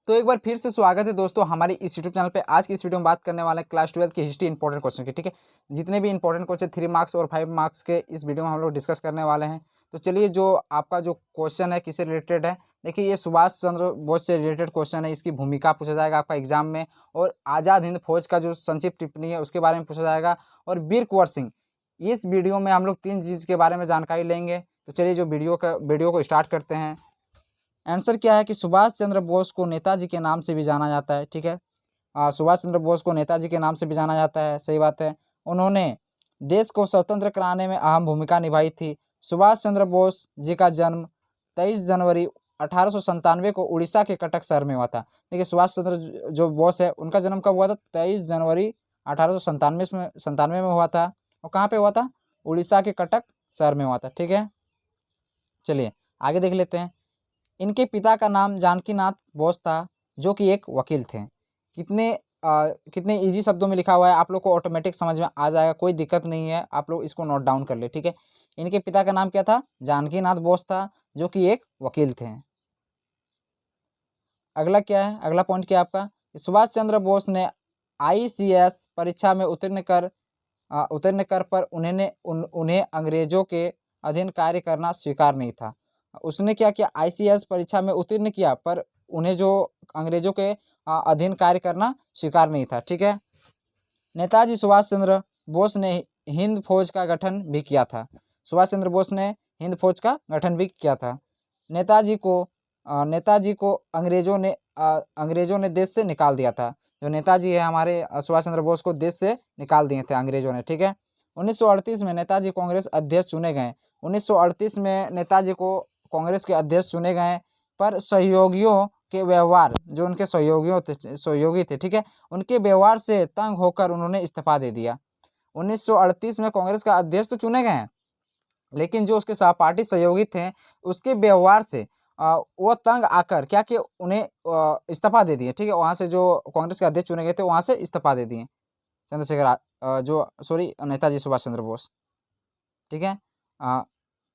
तो एक बार फिर से स्वागत है दोस्तों हमारी इस यूट्यूब चैनल पे। आज की इस वीडियो में बात करने वाले हैं क्लास 12 की हिस्ट्री इंपॉर्टेंट क्वेश्चन की। ठीक है, जितने भी इंपॉर्टेंट क्वेश्चन 3 मार्क्स और 5 मार्क्स के इस वीडियो में हम लोग डिस्कस करने वाले हैं। तो चलिए, जो आपका जो क्वेश्चन है किससे रिलेटेड है, देखिए ये सुभाष चंद्र बोस से रिलेटेड क्वेश्चन है। इसकी भूमिका पूछा जाएगा आपका एग्जाम में, और आज़ाद हिंद फौज का जो संक्षिप्त टिप्पणी है उसके बारे में पूछा जाएगा, और वीर कुंवर सिंह। इस वीडियो में हम लोग 3 चीज़ के बारे में जानकारी लेंगे। तो चलिए जो वीडियो को स्टार्ट करते हैं। आंसर क्या है कि सुभाष चंद्र बोस को नेताजी के नाम से भी जाना जाता है। ठीक है, सुभाष चंद्र बोस को नेताजी के नाम से भी जाना जाता है, सही बात है। उन्होंने देश को स्वतंत्र कराने में अहम भूमिका निभाई थी। सुभाष चंद्र बोस जी का जन्म 23 जनवरी 1897 को उड़ीसा के कटक शहर में हुआ था। देखिए, सुभाष चंद्र जो बोस है उनका जन्म कब हुआ था? 23 जनवरी 1897 में हुआ था। और कहाँ पे हुआ था? उड़ीसा के कटक शहर में हुआ था। ठीक है, चलिए आगे देख लेते हैं। इनके पिता का नाम जानकीनाथ बोस था, जो कि एक वकील थे। कितने इजी शब्दों में लिखा हुआ है, आप लोग को ऑटोमेटिक समझ में आ जाएगा, कोई दिक्कत नहीं है। आप लोग इसको नोट डाउन कर ले। ठीक है, इनके पिता का नाम क्या था? जानकीनाथ बोस था, जो कि एक वकील थे। अगला क्या है? अगला पॉइंट क्या है आपका? सुभाष चंद्र बोस ने ICS परीक्षा में उतरने कर पर उन्हें अंग्रेजों के अधीन कार्य करना स्वीकार नहीं था। उसने क्या किया? ICS परीक्षा में उत्तीर्ण किया, पर उन्हें जो अंग्रेजों के अधीन कार्य करना स्वीकार नहीं था। ठीक है, नेताजी सुभाष चंद्र बोस ने हिंद फौज का गठन भी किया था। सुभाष चंद्र बोस ने हिंद फौज का गठन भी किया था। नेताजी को अंग्रेजों ने देश से निकाल दिया था। जो नेताजी है हमारे सुभाष चंद्र बोस को देश से निकाल दिए थे अंग्रेजों ने। ठीक है, 1938 में नेताजी कांग्रेस अध्यक्ष चुने गए। 1938 में नेताजी को कांग्रेस के अध्यक्ष चुने गए, पर सहयोगियों के व्यवहार, जो उनके सहयोगी थे, ठीक है, उनके व्यवहार से तंग होकर उन्होंने इस्तीफा दे दिया। 1938 में कांग्रेस का अध्यक्ष तो चुने गए, लेकिन जो उसके सहपाठी सहयोगी थे उसके व्यवहार से वो तंग आकर क्या कि उन्हें इस्तीफा दे दिए। ठीक है, वहाँ से जो कांग्रेस के अध्यक्ष चुने गए थे वहाँ से इस्तीफा दे दिए नेताजी सुभाष चंद्र बोस। ठीक है,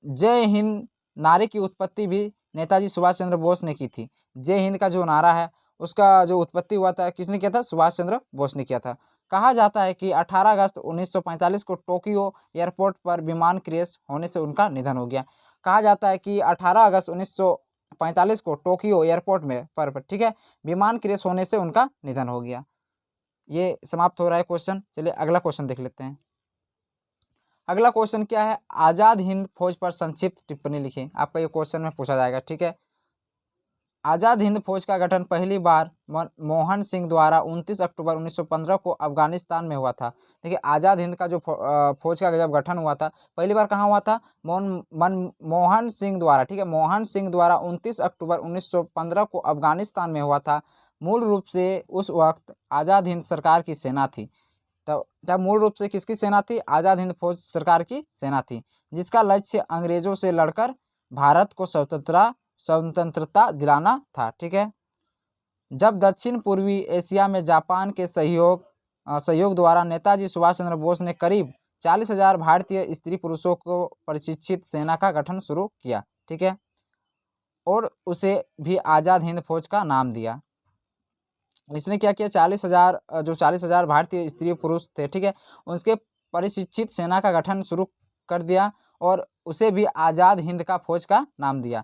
जय हिंद नारे की उत्पत्ति भी नेताजी सुभाष चंद्र बोस ने की थी। जय हिंद का जो नारा है उसका जो उत्पत्ति हुआ था, किसने किया था? सुभाष चंद्र बोस ने किया था। कहा जाता है कि 18 अगस्त 1945 को टोक्यो एयरपोर्ट पर विमान क्रैश होने से उनका निधन हो गया। कहा जाता है कि 18 अगस्त 1945 को टोक्यो एयरपोर्ट में ठीक है, विमान क्रैश होने से उनका निधन हो गया। ये समाप्त हो रहा है क्वेश्चन। चलिए अगला क्वेश्चन देख लेते हैं। अगला क्वेश्चन क्या है? आज़ाद हिंद फौज पर संक्षिप्त टिप्पणी लिखें। आपका ये क्वेश्चन में पूछा जाएगा। ठीक है, आज़ाद हिंद फौज का गठन पहली बार मोहन सिंह द्वारा 29 अक्टूबर 1915 को अफगानिस्तान में हुआ था। देखिए, आज़ाद हिंद का जो फौज का जब गठन हुआ था पहली बार कहाँ हुआ था? मोहन सिंह द्वारा। ठीक है, मोहन सिंह द्वारा 29 अक्टूबर 1915 को अफगानिस्तान में हुआ था। मूल रूप से उस वक्त आज़ाद हिंद सरकार की सेना थी। तब मूल रूप से किसकी सेना थी? आज़ाद हिंद फौज सरकार की सेना थी, जिसका लक्ष्य अंग्रेजों से लड़कर भारत को स्वतंत्रता दिलाना था। ठीक है, जब दक्षिण पूर्वी एशिया में जापान के सहयोग द्वारा नेताजी सुभाष चंद्र बोस ने करीब 40,000 भारतीय स्त्री पुरुषों को प्रशिक्षित सेना का गठन शुरू किया। ठीक है, और उसे भी आज़ाद हिंद फौज का नाम दिया। इसने क्या किया? 40,000 भारतीय स्त्री पुरुष थे, ठीक है, उसके प्रशिक्षित सेना का गठन शुरू कर दिया, और उसे भी आज़ाद हिंद का फौज का नाम दिया।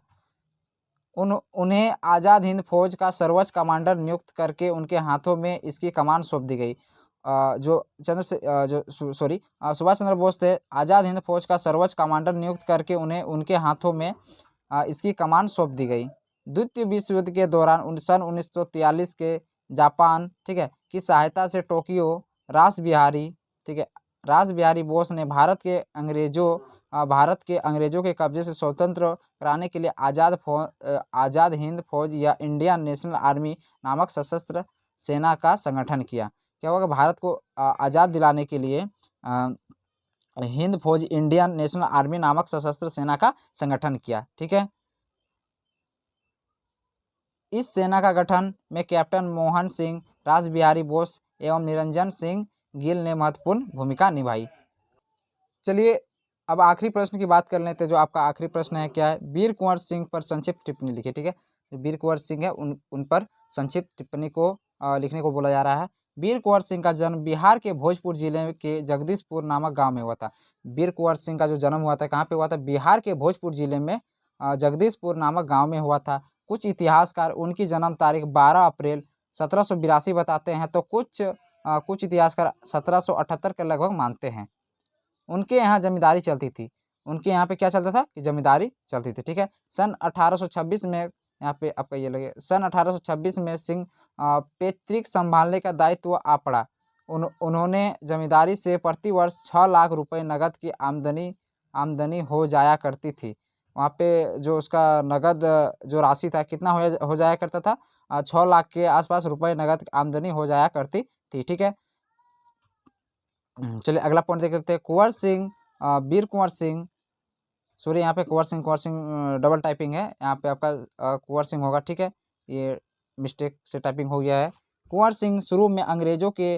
उन्हें आज़ाद हिंद फौज का सर्वोच्च कमांडर नियुक्त करके उनके हाथों में इसकी कमान सौंप दी गई। सुभाष चंद्र बोस थे, आज़ाद हिंद फौज का सर्वोच्च कमांडर नियुक्त करके उन्हें उनके हाथों में इसकी कमान सौंप दी गई। द्वितीय विश्व युद्ध के दौरान सन 1943 के जापान, ठीक है, की सहायता से टोक्यो रास बिहारी बोस ने भारत के अंग्रेजों के कब्जे से स्वतंत्र कराने के लिए आज़ाद हिंद फौज या इंडियन नेशनल आर्मी नामक सशस्त्र सेना का संगठन किया। क्या होगा? भारत को आज़ाद दिलाने के लिए हिंद फौज इंडियन नेशनल आर्मी नामक सशस्त्र सेना का संगठन किया। ठीक है, इस सेना का गठन में कैप्टन मोहन सिंह, रास बिहारी बोस एवं निरंजन सिंह गिल ने महत्वपूर्ण भूमिका निभाई। चलिए अब आखिरी प्रश्न की बात कर लेते हैं। जो आपका आखिरी प्रश्न है क्या है? वीर कुंवर सिंह पर संक्षिप्त टिप्पणी लिखिए। ठीक है, जो वीर कुंवर सिंह है उन पर संक्षिप्त टिप्पणी को लिखने को बोला जा रहा है। वीर कुंवर सिंह का जन्म बिहार के भोजपुर जिले के जगदीशपुर नामक गांव में हुआ था। वीर कुंवर सिंह का जो जन्म हुआ था कहाँ पे हुआ था? बिहार के भोजपुर जिले में जगदीशपुर नामक गांव में हुआ था। कुछ इतिहासकार उनकी जन्म तारीख 12 अप्रैल 1782 बताते हैं, तो कुछ इतिहासकार 1778 के लगभग मानते हैं। उनके यहाँ जमींदारी चलती थी। उनके यहाँ पे क्या चलता था कि जमींदारी चलती थी, ठीक है। सन 1826 में यहाँ पे आपका ये लगे, सन 1826 में सिंह पैतृक संभालने का दायित्व आ पड़ा। उन्होंने जमींदारी से प्रति वर्ष 6 लाख रुपए नगद की आमदनी हो जाया करती थी। वहाँ पे जो उसका नगद जो राशि था कितना हो जाया करता था? 6 लाख के आसपास रुपए नगद आमदनी हो जाया करती थी, ठीक है। चलिए अगला पॉइंट देख लेते हैं। कुंवर सिंह, वीर कुंवर सिंह, सॉरी यहाँ पे कुंवर सिंह डबल टाइपिंग है, यहाँ पे आपका कुंवर सिंह होगा, ठीक है। ये मिस्टेक से टाइपिंग हो गया है। कुंवर सिंह शुरू में अंग्रेजों के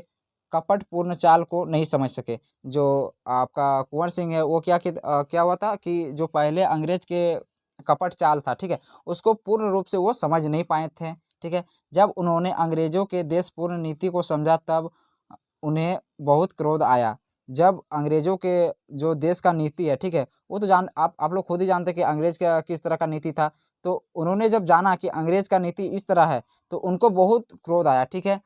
कपटपूर्ण चाल को नहीं समझ सके। जो आपका कुंवर सिंह है वो क्या हुआ था कि जो पहले अंग्रेज के कपट चाल था, ठीक है, उसको पूर्ण रूप से वो समझ नहीं पाए थे, ठीक है। जब उन्होंने अंग्रेजों के देशपूर्ण नीति को समझा तब उन्हें बहुत क्रोध आया। जब अंग्रेजों के जो देश का नीति है, ठीक है, वो तो आप लोग खुद ही जानते हैं कि अंग्रेज का किस तरह का नीति था। तो उन्होंने जब जाना कि अंग्रेज का नीति इस तरह है तो उनको बहुत क्रोध आया, ठीक है।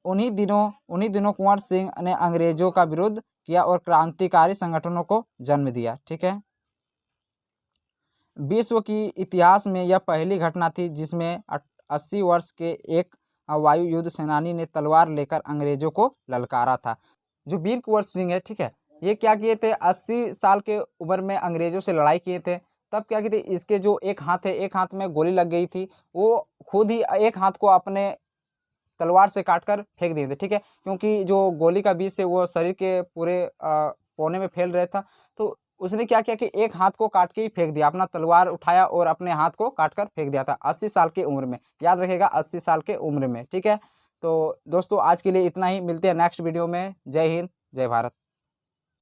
उन्हीं दिनों कुंवर सिंह ने अंग्रेजों का विरोध किया और क्रांतिकारी संगठनों को जन्म दिया, ठीक है। विश्व की इतिहास में यह पहली घटना थी जिसमें 80 वर्ष के एक वायु युद्ध सेनानी ने तलवार लेकर अंग्रेजों को ललकारा था। जो वीर कुंवर सिंह है, ठीक है, ये क्या किए थे? 80 साल के उम्र में अंग्रेजों से लड़ाई किए थे। तब क्या किए थे? इसके जो एक हाथ है, एक हाथ में गोली लग गई थी, वो खुद ही एक हाथ को अपने तलवार से काटकर फेंक दिए थे, ठीक है। क्योंकि जो गोली का विष है वो शरीर के पूरे कोने में फैल रहा था। तो उसने क्या किया कि एक हाथ को काट के ही फेंक दिया, अपना तलवार उठाया और अपने हाथ को काटकर फेंक दिया था 80 साल की उम्र में। याद रखिएगा 80 साल के उम्र में, ठीक है। तो दोस्तों आज के लिए इतना ही, मिलते हैं नेक्स्ट वीडियो में। जय हिंद, जय भारत।